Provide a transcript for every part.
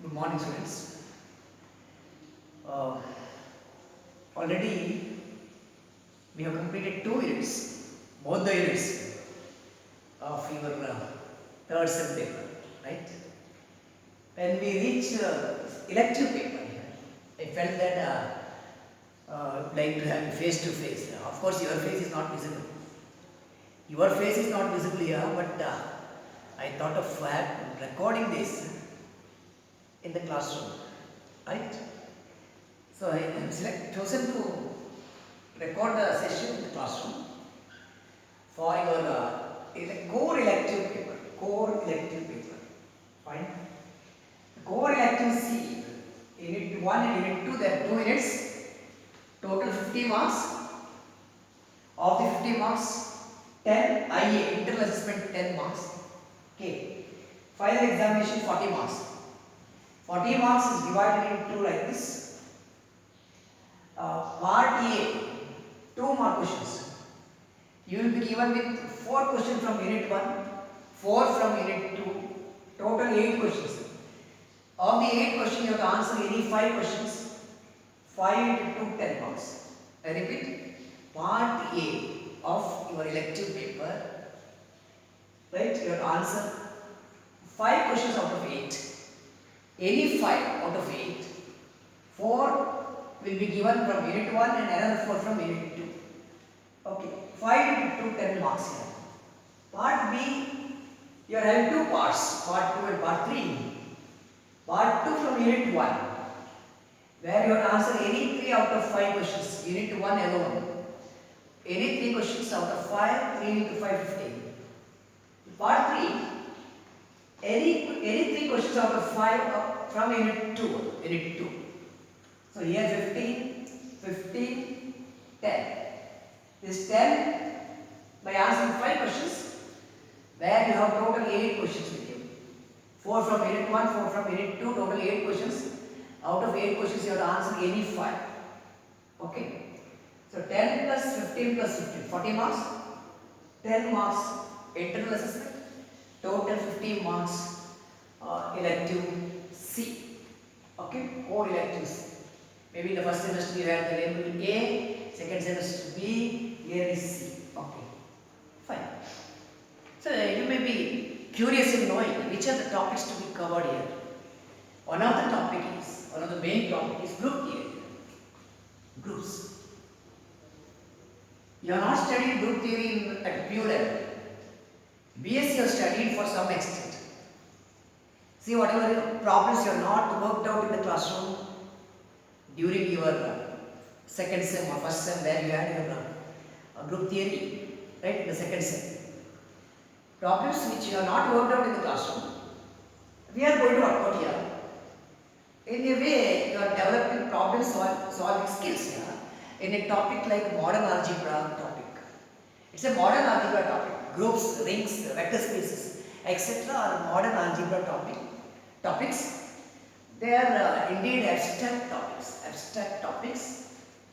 Good morning, students. Uh, Already we have completed 2 units, both the units of your third sem paper, right? When we reach elective paper here, I felt that like to have face to face. Of course, your face is not visible. Your face is not visible here, but I thought of recording this in the classroom, right? So I am chosen to record the session in the classroom for your core elective paper. Core elective paper. Fine. Core elective C. Unit 1 and Unit 2, there are 2 units. Total 50 marks. Of the 50 marks, 10 IA, internal assessment 10 marks. Okay. Final examination 40 marks. 40 marks is divided into like this. Part A, 2 more questions. You will be given with 4 questions from Unit 1, 4 from Unit 2, total 8 questions. Of the 8 questions, you have to answer any 5 questions, 5 into 10 marks. I repeat, Part A of your elective paper, right? You have to answer 5 questions out of 8. Any 5 out of 8, 4 will be given from Unit 1 and another 4 from Unit 2. Okay, 5 into 10 marks here. Part B, you are having 2 parts, Part 2 and Part 3. Part 2 from Unit 1, where you have to answer any 3 out of 5 questions, Unit 1 alone. Any 3 questions out of 5, 3 into 5, 15. Part 3, any 3 questions out of 5 from Unit 2. So here 15, 15, 10. This 10 by answering 5 questions, where you have total 8 questions with you. 4 from Unit 1, 4 from Unit 2, total 8 questions. Out of 8 questions, you have to answer any 5. Okay. So 10 plus 15 plus 15, 40 marks. 10 marks internal assessment. Total 15 marks elective C. Okay, core elective C. Maybe in the first semester you had the label A, second semester B, here is C. Okay, fine. So you may be curious in knowing which are the topics to be covered here. One of the main topic is group theory. Groups. You are not studying group theory at pure level. BSc you have studied for some extent. See, whatever problems you have not worked out in the classroom during your second sem or first sem, where you had your group theory, right, in the second sem. Problems which you have not worked out in the classroom, we are going to work out here. In a way, you are developing problem solving skills here in a topic like modern algebra topic. It's a modern algebra topic. Groups, rings, vector spaces, etc. are modern algebra topics. They are indeed abstract topics.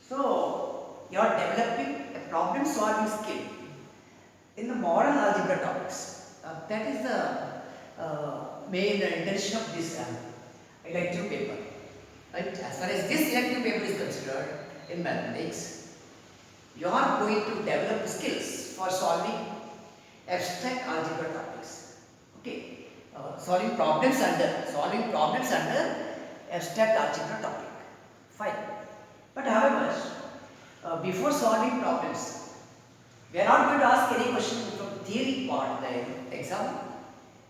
So you are developing a problem solving skill in the modern algebra topics. That is the main intention of this elective paper. Right? As far as this elective paper is considered in mathematics, you are going to develop skills for solving abstract algebra topics. Okay. Solving problems under abstract algebra topic. Fine. But however, before solving problems, we are not going to ask any question from theory part of the exam.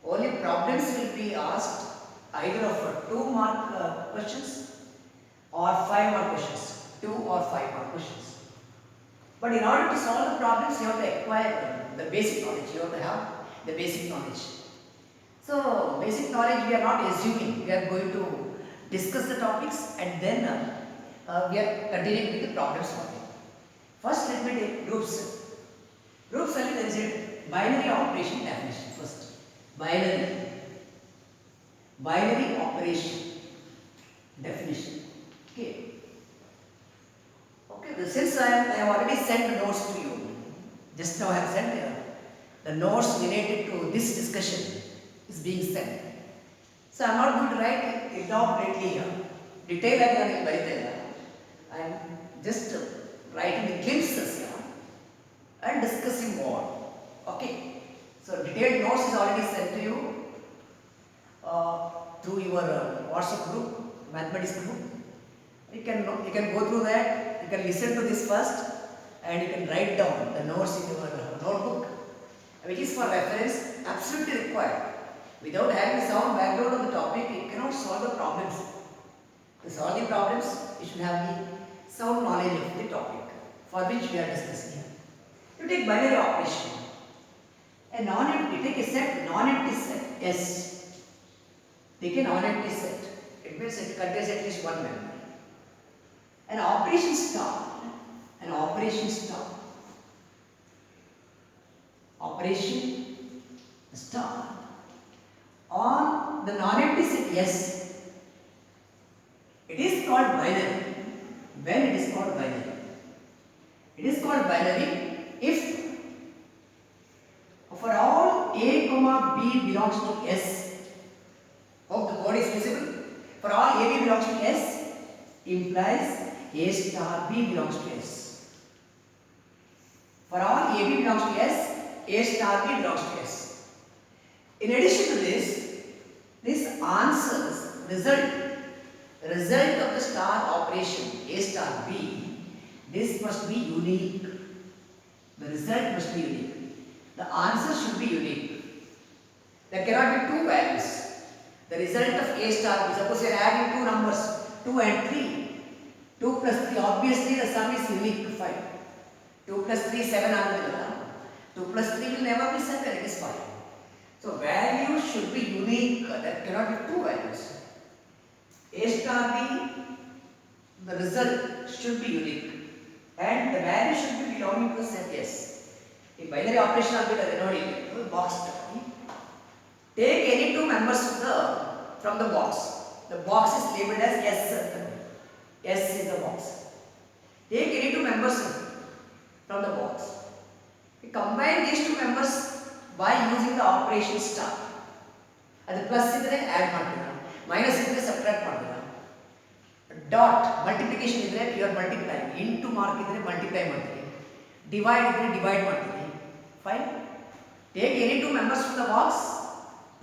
Only problems will be asked either of 2 mark questions or 5 mark questions. 2 or 5 mark questions. But in order to solve the problems, you have to acquire the basic knowledge. You have to have the basic knowledge. So, basic knowledge we are not assuming. We are going to discuss the topics and then we are continuing with the problem solving. First, let me take groups. Groups only there is a binary operation definition first. Binary operation definition. Okay. Okay, since I have already sent the notes to you, just now I have sent the notes related to this discussion is being sent. So I am not going to write elaborately here. Detail ಆಗಿ ನಾನು ಬರೀತಾ ಇಲ್ಲ. I am just writing the glimpses here and discussing more. Okay. So detailed notes is already sent to you through your WhatsApp group, mathematics group. You can go through that. You can listen to this first, and you can write down the notes in your notebook, which is for reference, absolutely required. Without having sound background on the topic, you cannot solve the problems. To solve the problems, you should have the sound knowledge of the topic for which we are discussing here. You take binary operation. A non-empty, take a set, non-empty set, S. Take a non-empty set. It means it contains at least one member. An operation star on the non-empty set S. It is called binary. When it is called binary? It is called binary if for all A, B belongs to S. Hope the code is visible. For all AB belongs to S implies A star B belongs to S. For all AB belongs to S, A star B belongs to S. In addition to this answers result of the star operation A star B, this must be unique. The result must be unique. The answer should be unique. There cannot be two values. The result of A star B, suppose you are adding two numbers, 2 and 3. 2 plus 3, obviously the sum is unique to 5. 2 plus 3, 7 agudilla. 2 plus 3 will never be 7, it is 5. So value should be unique. There cannot be two values. A star B, the result should be unique. And the value should be belonging to the set S. In binary operation the box. Take any two members from the box. The box is labeled as S. S is the box. Take any two members from the box. We combine these two members by using the operation star. ಅದು plus ಇದ್ರೆ add ಮಾಡ್ತೀರಾ, minus ಇದ್ರೆ subtract ಮಾಡ್ತೀರಾ, dot multiplication ಇದ್ರೆ you are multiply, into mark ಇದ್ರೆ multiply ಮಾಡ್ತೀರಿ, divide ಇದ್ರೆ divide ಮಾಡ್ತೀರಿ. Fine. Take any two members from the box,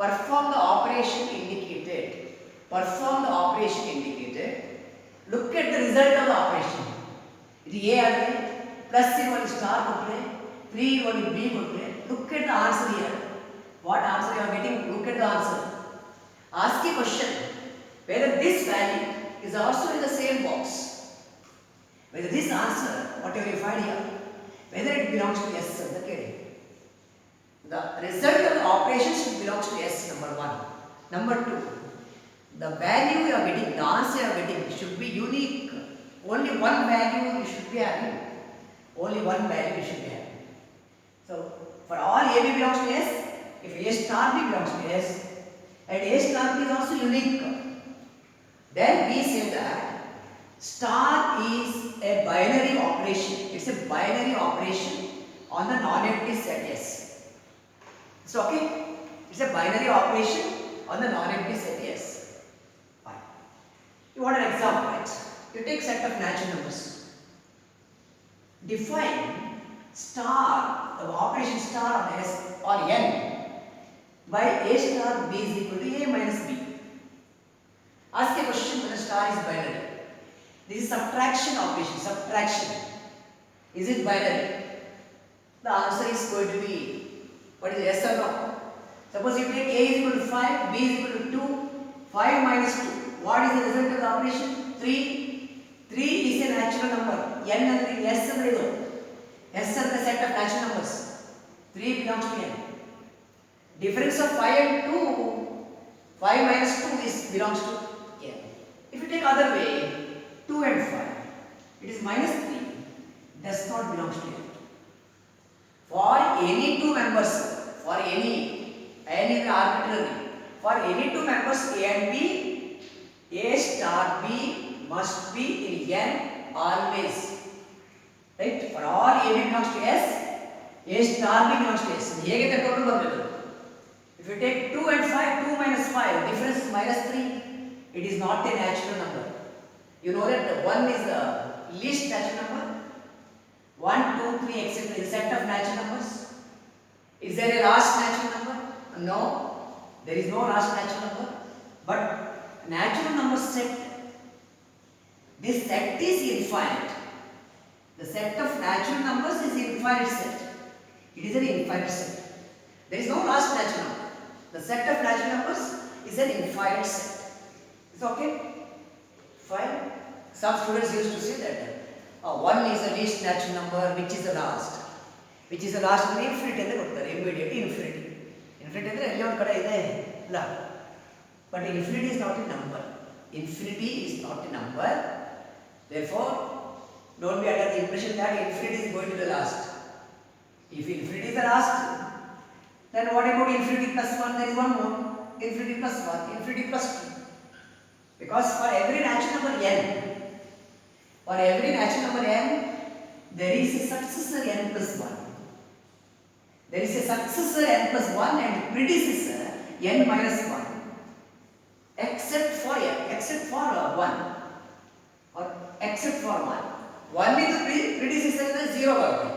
perform the operation indicated. Look at the result of the operation. ಇದು A ಆದ್ರೆ plus ಇರುವಲ್ಲಿ star ಕೊಟ್ಟರೆ 3 ಇರುವಲ್ಲಿ B ಕೊಟ್ಟರೆ, look at the answer here. What answer you are getting? Look at the answer. Ask a question whether this value is also in the same box. Whether this answer, whatever you find here, whether it belongs to S. Okay. The result of the operation should belongs to S, number 1. Number 2, the value you are getting, the answer you are getting should be unique. Only one value you should be having. So, for all AB belongs to S, if A star B belongs to S, and A star B is also unique, then we say that star is a binary operation. It's a binary operation on the non-empty set S. So, okay, it's a binary operation on the non-empty set S. Fine. You want an example, right? You take set of natural numbers. Define star, the operation star on S or N by A star B is equal to A minus B. Ask a question whether star is binary. This is subtraction operation. Is it binary? The answer is going to be, what is yes or no? Suppose you take A is equal to 5, B is equal to 2, 5 minus 2. What is the result of the operation? 3. 3 is a natural number. N and S and S is the set of natural numbers. 3 belongs to N. Difference of 5 and 2, 5 minus 2 belongs to N. If you take other way, 2 and 5, it is minus 3, does not belong to N. For any two members, for any arbitrary, for any two members A and B, A star B must be in N always. Right? For all AB belongs to S, A star B belongs to S. If If you take 2 and 5, 2 minus 5, difference is minus 3. It is not a natural number. You know that 1 is the least natural number. 1, 2, 3, etc. is a set of natural numbers. Is there a last natural number? No. There is no last natural number. But natural number set, this set is infinite. The set of natural numbers is infinite set. It is an infinite set. There is no last natural number. The set of natural numbers is an infinite set. Is okay? Fine. Some students used to say that 1 is the least natural number, which is the last. Which is the last ಅಂದರೆ infinity ಅಂತ ಕೊಡ್ತಾರೆ, immediate infinity. Infinity ಅಂದರೆ ಎಲ್ಲಿ ಒಂದು ಕಡೆ ಇದೆ ಇಲ್ಲ. But infinity is not a number. Infinity is not a number. Therefore, don't be under the impression that infinity is going to the last. If infinity is the last, then what about infinity plus 1? There is one more. Infinity plus 1, infinity plus 2. Because for every natural number n, there is a successor n plus 1. There is a successor n plus 1 and predecessor n minus 1. Except for 1 or except for 1. 1 is the predecessor is 0 bhagati.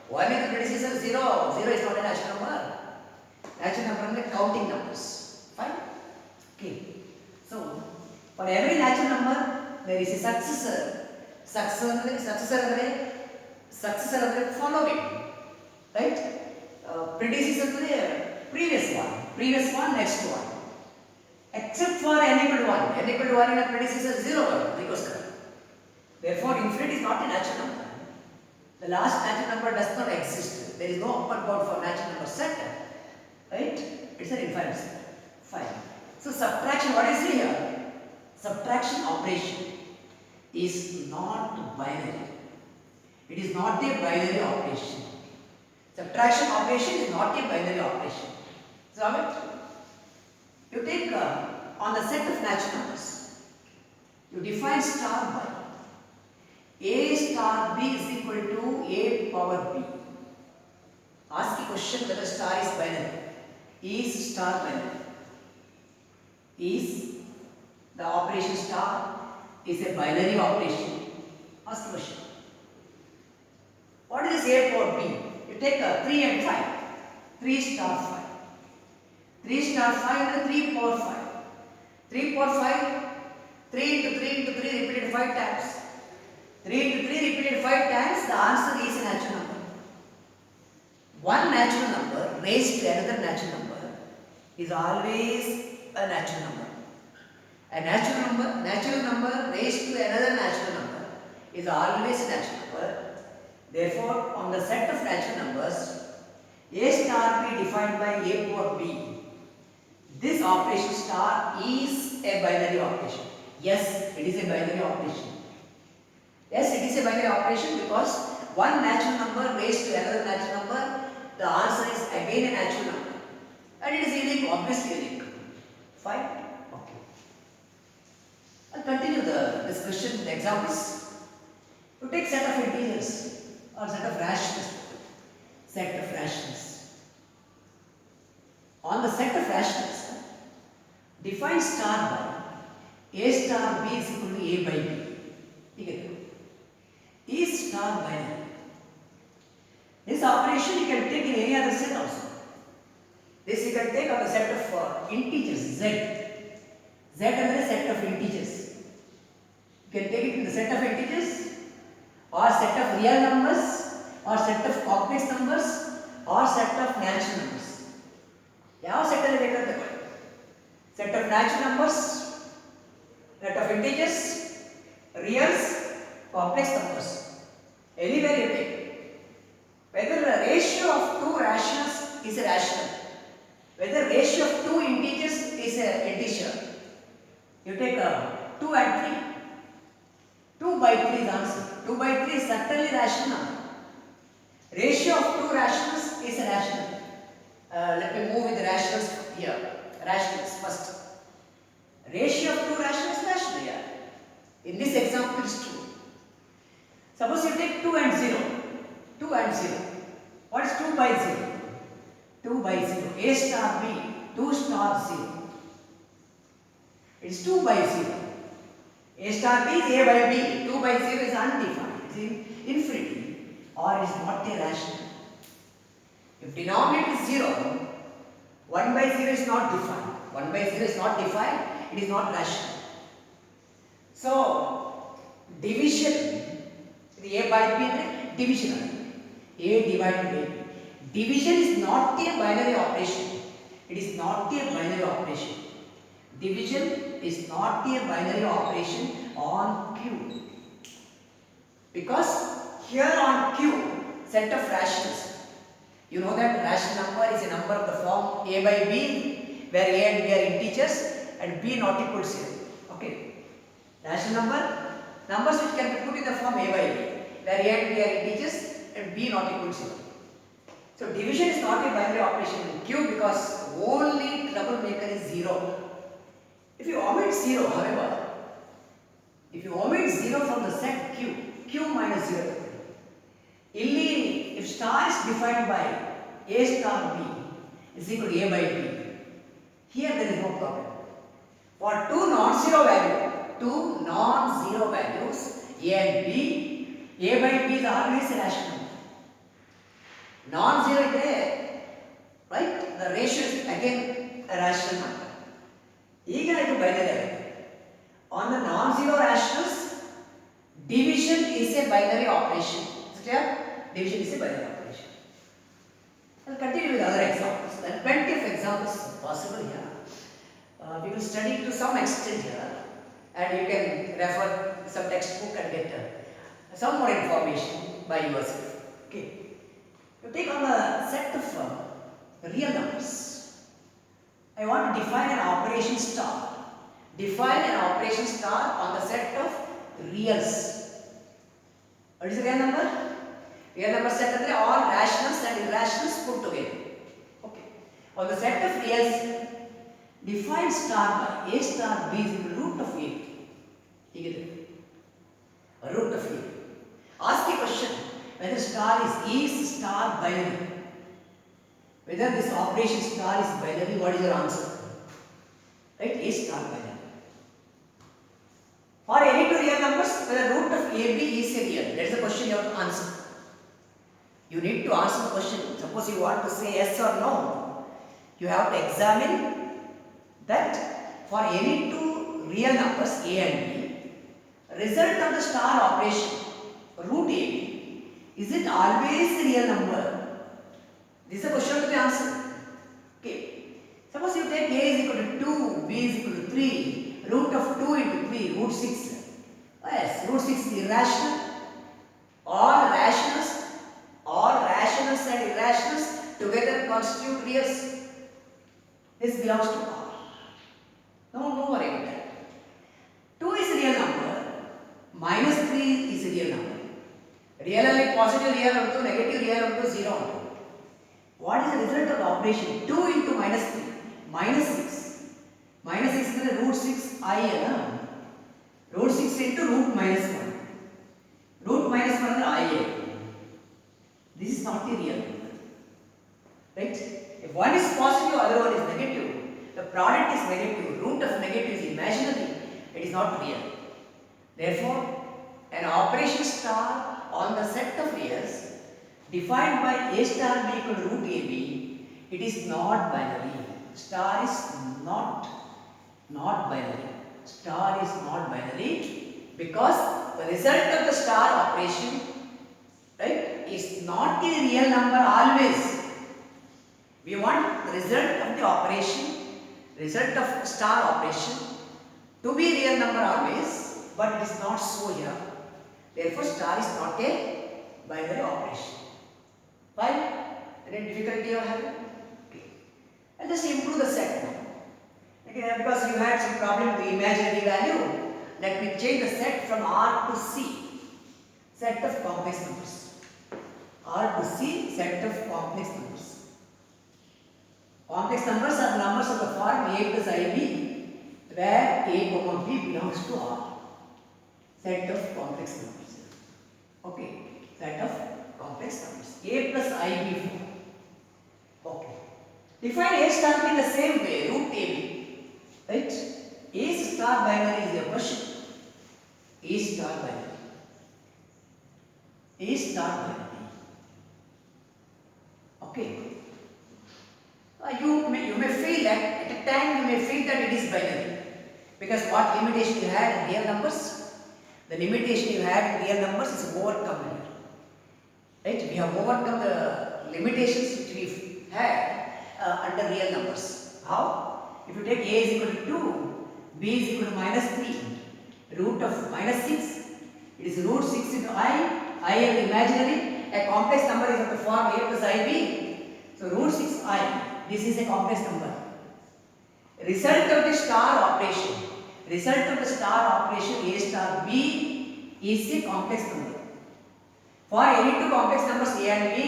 1 is the predecessor 0. 0 is not a natural number. Natural number are counting numbers. Fine? Okay. So, for every natural number, there is a successor. Successor ಅಂದರೆ following. Right? Predecessor to the previous one, next one. Except for n equal to 1. N equal to 1 in a predecessor 0 because therefore infinity is not a natural number. The last natural number does not exist. There is no upper bound for natural number set. Right? It's an infinite set. Fine. So subtraction, what is here? Subtraction operation is not binary. It is not a binary operation. Subtraction operation is not a binary operation. So you take on the set of natural numbers, you define star by a star b is equal to a power b. Ask the question whether star is binary. Is star binary? Is the operation star is a binary operation? Ask the question. What is a power b? You take 3 and 5. 3 star 5. 3 star 5 and 3 power 5. 3 power 5, 3 into 3 into 3 repeated 5 times. 3 into 3 repeated 5 times, the answer is a natural number. One natural number raised to another natural number is always a natural number. A natural number raised to another natural number is always a natural number. Therefore, on the set of natural numbers, a star b defined by a power b, this operation star is a binary operation. Yes, it is a binary operation. Yes, it is a binary operation because one natural number raised to another natural number, the answer is again a natural number. And it is unique, obviously unique. Fine? Okay. I'll continue the discussion with examples. To take set of integers or set of rationals. On the set of rationals, define star by a star b is equal to a by b. Is star binary? This operation you can take in any other set also. This you can take on the set of integers z. Z is a set of integers. You can take it in the set of integers or set of real numbers or set of complex numbers or set of natural numbers. ಯಾವ set ಅಲ್ಲಿ ಬೇಕಾದ್ರೆ ತಗೊಳ್ಳಿ. Set of natural numbers, set of integers, reals, complex numbers. Anywhere you take. Whether the ratio of two rationals is a rational, whether ratio of two integers is a integer. You take 2 and 3. 2 by 3 is answer. 2 by 3 is certainly rational. Ratio of two rationals is a rational. Let me move with the rationals here. Rationals first. Ratio of two rationals is rational here. In this example it is true. Suppose you take 2 and 0. 2 and 0. What is 2 by 0? 2 by 0. A star b. 2 star 0. It's 2 by 0. A star B is A by B. 2 by 0 is undefined. It's in infinity or is not a rational. If denominator is 0, 1 by 0 is not defined. 1 by 0 is not defined. It is not rational. So, division, the A by B, division. A divided by B. Division is not a binary operation. It is not a binary operation. Division is not a binary operation on Q. Because here on Q, set of rationals. You know that rational number is a number of the form A by B, where A and B are integers and B not equal to 0. Okay. Rational numbers which can be put in the form A by B, where A and B are integers and B not equal to 0. So division is not a binary operation in Q because only troublemaker is 0. If you omit 0, however, if you omit 0 from the set Q, Q minus 0, if star is defined by A star B is equal to A by B, here there is no problem. For two non-zero values, A and B, A by B is always a rational. Non-zero is there, right? The ratio is again a rational number. ಈಗ ಇದು binary ಆಗುತ್ತೆ. On the non-zero rationals, division is a binary operation. Is it clear? Division is a binary operation. I'll continue with other examples. There are plenty of examples possible here. We will study to some extent here, and you can refer some textbook and get some more information by yourself. Okay. You take on the set of real numbers. I want to define an operation star. Define an operation star on the set of reals. What is a real number? Real number set is all rationals and irrationals put together. Okay. On the set of reals, define star by A star B is the root of A. A root of A. Ask a question whether star is star binary. Whether this operation star is binary, what is your answer? Right? A star binary. For any two real numbers, whether root of AB is a real. That is the question you have to answer. You need to answer the question. Suppose you want to say yes or no, you have to examine that for any two real numbers A and B, result of the star operation, root AB, is it always a real number? This is a question to be answered. Okay. Suppose you take A is equal to 2, B is equal to 3, root of 2 into 3, root 6. Yes, root 6 is irrational. All rationals and irrationals together constitute reals. This belongs to R. No worry about that. 2 is a real number, minus 3 is a real number. Real like positive real unto negative real unto 0 unto. What is the result of the operation? 2 into minus 3, minus 6. Minus 6 is root 6 I. Root 6 into root minus 1. Root minus 1 is I. This is not the real number. Right? If one is positive, other one is negative. The product is negative. Root of negative is imaginary. It is not real. Therefore, an operation star on the set of reals defined by A star B equal to root AB, it is not binary. Star is not binary. Star is not binary because the result of the star operation, right, is not a real number always. We want the result of the operation, result of star operation to be real number always, but it is not so here. Therefore, star is not a binary operation. Fine? Any difficulty you are having? Okay. I'll just improve the set now. Okay, because you had some problem with the imaginary value, let me change the set from R to C. Set of complex numbers. R to C, set of complex numbers. Complex numbers are numbers of the form A plus IB, where A, B belongs to R. Set of complex numbers. Okay, set of complex numbers. A plus IB form. Okay. Define A star B in the same way, root AB. Right? A star binary is your question. A star binary. A star binary. Okay. You may feel that at a time you may feel that it is binary, because what limitation you had in real numbers, the limitation you had in real numbers is overcome here. Right? We have overcome the limitations which we had under real numbers. How? If you take A is equal to 2, B is equal to minus 3, root of minus 6, it is root 6 into I is imaginary, a complex number is of the form A plus IB, so root 6I, this is a complex number. Result of the star operation, A star B is a complex number. For any two complex numbers A and B,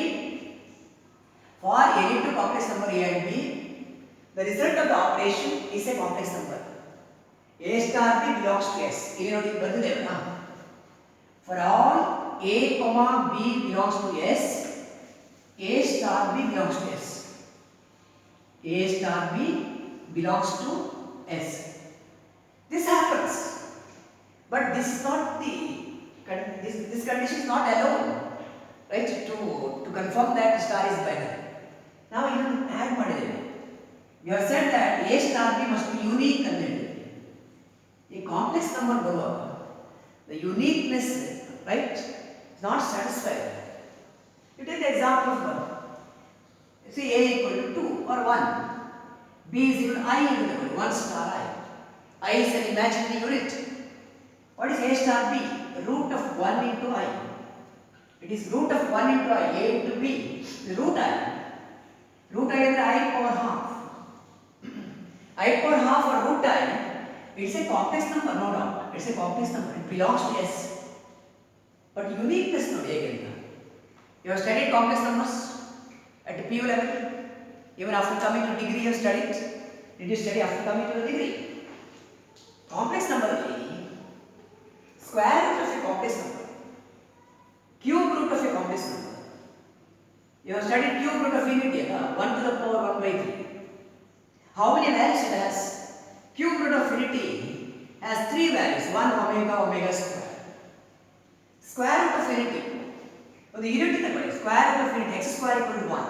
the result of the operation is a complex number. A star B belongs to S. For all A, B belongs to S, A star B belongs to S. A star B belongs to S. This happens, but this is not this condition is not alone, right? To confirm that star is binary. Now you can add model. We have said that A star B must be unique and a complex number below. The uniqueness, right, is not satisfied. You take the example of 1. You see A equal to 2 or 1. B is equal to I equal to 1 star I. I is an imaginary unit. What is A star B? The root of 1 into I. It is root of 1 into I, A into B. The root I. Root I is the I power half. I power half or root I, it's a complex number, no doubt. It's a complex number. It belongs to S. But uniqueness no again. You have studied complex numbers at the PU level. Even after coming to degree, you have studied. Did you study after coming to the degree? Complex number square root of a complex number, cube root of a complex number. You have studied cube root of unity, 1 to the power 1 by 3. How many values it has? Cube root of unity has 3 values, 1 omega square. Square root of unity. So the unity number, square root of unity, x square equal to 1.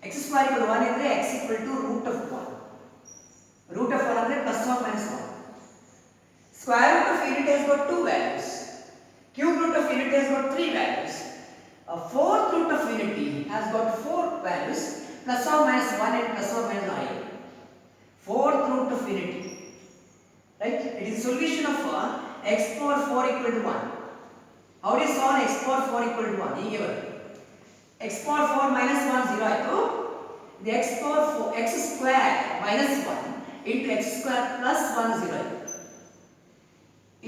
X square equal to 1 is x equal to root of 1. Root of 1 is plus or minus 1. Square root of unity has got 2 values. Cube root of unity has got 3 values. A fourth root of unity has got 4 values, plus or minus 1 and plus or minus I. Fourth root of unity. Right? It is solution of x power 4 equal to 1. How do you solve x power 4 equal to 1? Given x power 4 minus 1 0 ಆಯಿತು. The x power 4 x square minus 1 into x square plus 1 0.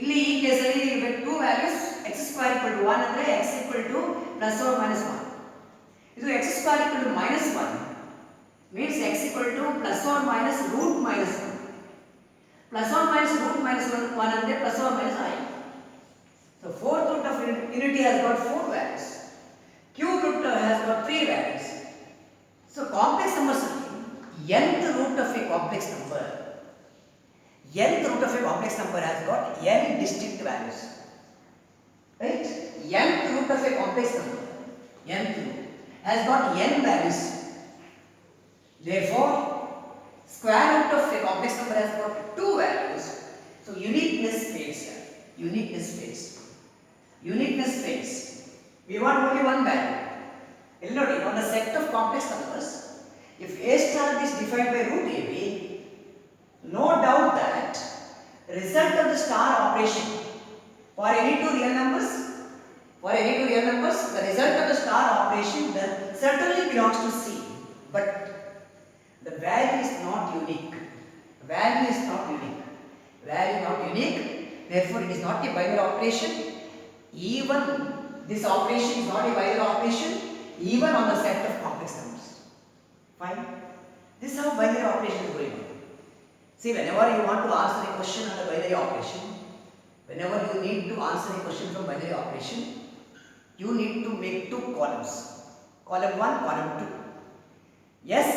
ಇಲ್ಲಿ ಈ ಕೇಸಲ್ಲಿ you get 2 values, x square equal to 1 ಅಂದರೆ x equal to plus or minus 1. ಇದು x square equal to minus 1 means x equal to plus or minus root minus 1. Plus or minus root minus 1 ಅಂದರೆ plus or minus I. So fourth root of unity has got 4 values. Cube root has got 3 values. So complex numbers, nth root of a complex number, has got n distinct values. Right? Nth root of a complex number, nth root, has got n values. Therefore, square root of a complex number has got 2 values. So uniqueness fades here. Uniqueness fades. We want only one value. On a set of complex numbers, if A star is defined by root AB, no doubt that result of the star operation for any two real numbers, the result of the star operation certainly belongs to C. But the value is not unique. Therefore, it is not a binary operation. Even this operation is not a binary operation, even on the set of complex numbers. Fine. This is how binary operation is going on. See, whenever you want to answer a question on a binary operation, whenever you need to answer a question from binary operation, you need to make 2 columns. Column 1, column 2. Yes,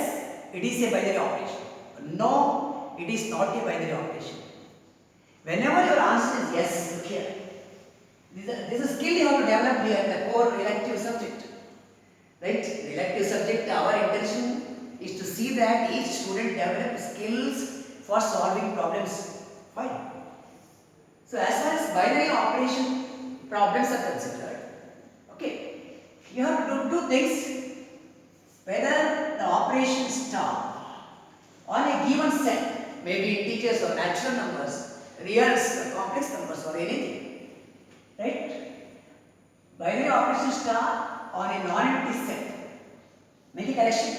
it is a binary operation. No, it is not a binary operation. Whenever your answer is yes, look here. This is a skill you have to develop here in the core elective subject. Right? The elective subject, our intention is to see that each student develops skills for solving problems. Fine. So as far as binary operation problems are considered, okay, you have to do two things. Whether the operation star on a given set, maybe integers or natural numbers, reals or complex numbers or anything, right? Binary operation star on a non-empty set. Make a correction.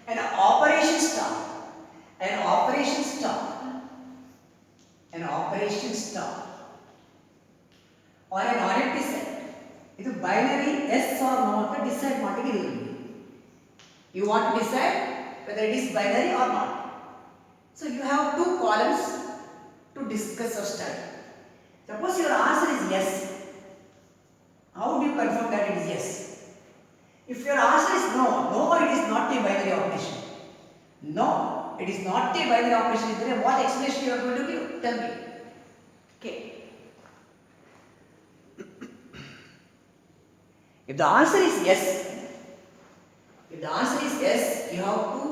An operation star on a non-empty set. ಇದು binary yes or no ಅಂತ decide ಮಾಡಲಿಕ್ಕೆ. You want to decide whether it is binary or not. So you have two columns to discuss or study. Suppose your answer is yes. How do you confirm that it is yes? If your answer is no, it is not a binary operation. No, it is not a binary operation. Then what explanation you are going to give? Tell me. Okay. If the answer is yes, you have to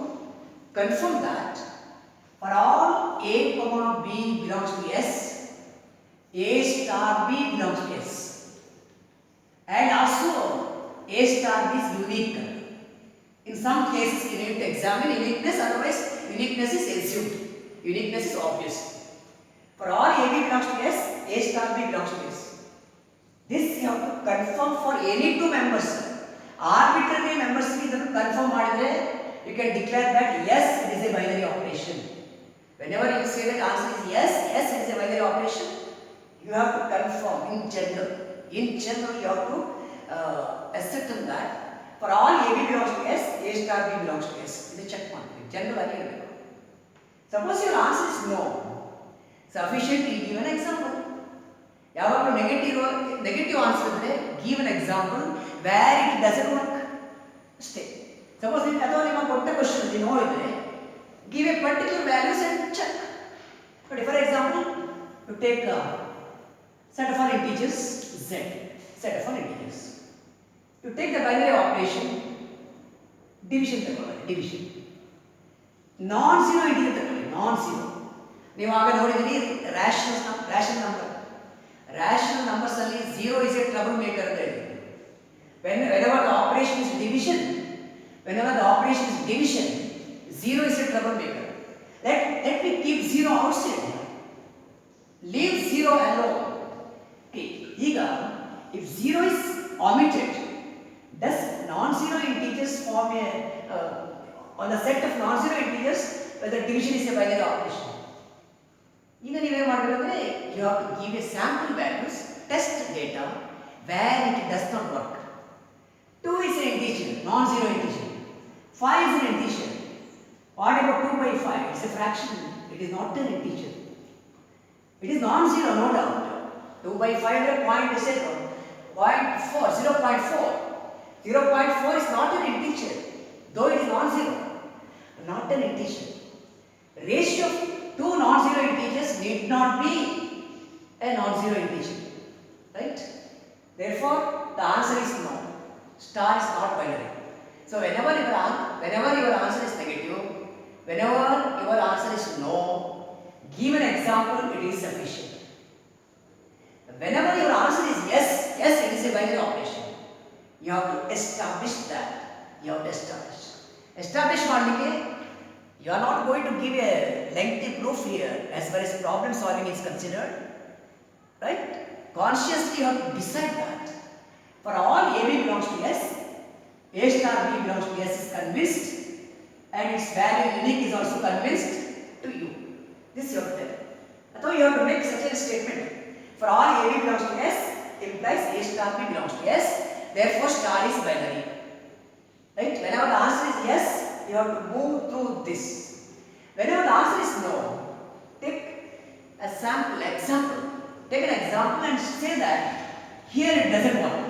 confirm that for all a comma b belongs to S, A star b belongs to S, and also A star b is unique. In some cases you need to examine uniqueness, otherwise uniqueness is assumed. Uniqueness is obvious. For all a b belongs to S, A star b belongs to S. This you have to confirm for any two members. Arbitrary members ki idannu confirm madidre you can declare that yes, it is a binary operation. Whenever you say that answer is yes, it is a binary operation, you have to confirm in general. In general, you have to ascertain that for all AB belongs to S, A star B belongs to S. This is check mark. General again. Suppose your answer is no. Sufficiently give an example. ಯಾವಾಗಲೂ negative answer ಇದ್ರೆ give an example where it doesn't work ಅಷ್ಟೇ. Suppose ಅಥವಾ ನಿಮ್ಮ ಕೊಟ್ಟ question no ಇದ್ರೆ give a particular values and check. ನೋಡಿ for example you take set of all integers z, set of all integers. You take the binary operation division ತಗೊಳ್ಳಿ, division non zero integer ತಗೊಳ್ಳಿ, non zero. ನೀವು ಆಗ ನೋಡಿದ್ರಿ rational number. Rational numbers only 0 is a troublemaker. Whenever the operation is division, 0 is a troublemaker. Let me keep 0 outside. Leave 0 alone. Okay. If 0 is omitted, does non-zero integers form on the set of non-zero integers whether division is a binary operation? ಈಗ ನೀವೇನು ಮಾಡಬೇಕಂದ್ರೆ you have to give a sample values, test data where it does not work. 2 is an integer, non-zero integer. 5 is an integer. What about 2 by 5? It's a fraction. It is not an integer. It is non-zero, no doubt. 2 by 5 is 0.4. 0.4 is not an integer, though it is non-zero. Not an integer. Ratio of two non-zero integers need not be a non-zero integer, right? Therefore, the answer is no. Star is not binary. So whenever your answer is negative, whenever your answer is no, give an example. It is sufficient. Whenever your answer is yes, it is a binary operation. You have to establish that. Establish ಮಾಡಲಿಕ್ಕೆ you are not going to give a lengthy proof here as far as problem solving is considered, right? Consciously you have to decide that for all AB belongs to S, A star B belongs to S is convinced, and its value unique is also convinced to you. This you have to tell. Or you have to make such a statement. For all AB belongs to S implies A star B belongs to S, therefore star is binary. Right? Whenever the answer is yes, you have to move through this. Whenever the answer is no, take a sample example. Take an example and say that here it doesn't work.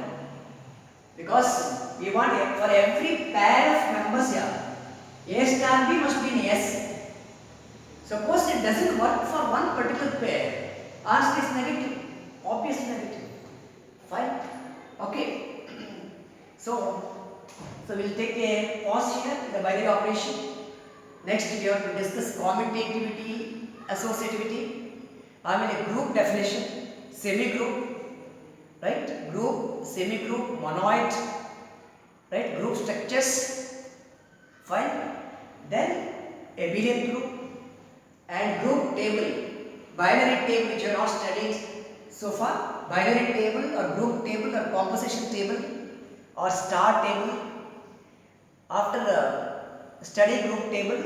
Because we want for every pair of members here, A star B must be in S. Suppose it doesn't work for one particular pair, answer is negative, obvious negative. Fine. Okay. So we'll take a pause here in the binary operation. Next we have to discuss commutativity, associativity. I mean a group definition, semi-group, right? Group, semi-group, monoid, right? Group structures. Fine. Then abelian group and group table, binary table which you are not studied so far, binary table or group table or composition table or star table. After study group table,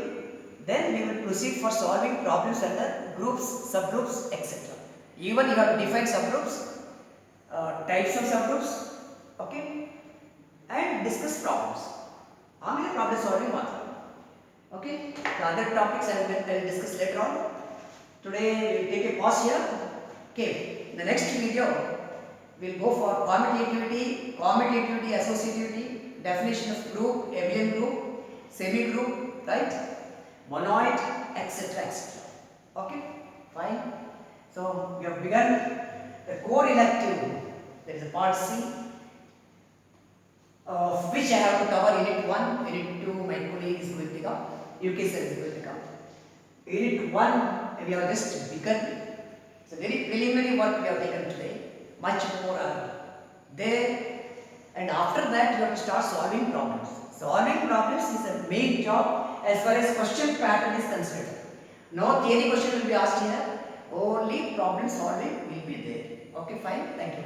then we will proceed for solving problems under groups, subgroups, etc. Even you have to define subgroups, types of subgroups, okay, and discuss problems. How many problem solving matter? Okay, the other topics I will discuss later on. Today we will take a pause here. Okay, in the next video we will go for commutativity, associativity, definition of group, abelian group, semi-group, right, monoid, etc. etc. Okay, fine. So we have begun the core elective. There is a part C, of which I have to cover unit 1, unit 2 my colleague is going to come, UK sir is going to come. Unit 1 we have just begun. It's a very preliminary work we have taken today, much more there, and after that you have to start solving problems. Solving problems is a main job as far as question pattern is concerned. No theory question will be asked here, only problem solving will be there. Okay, fine, thank you.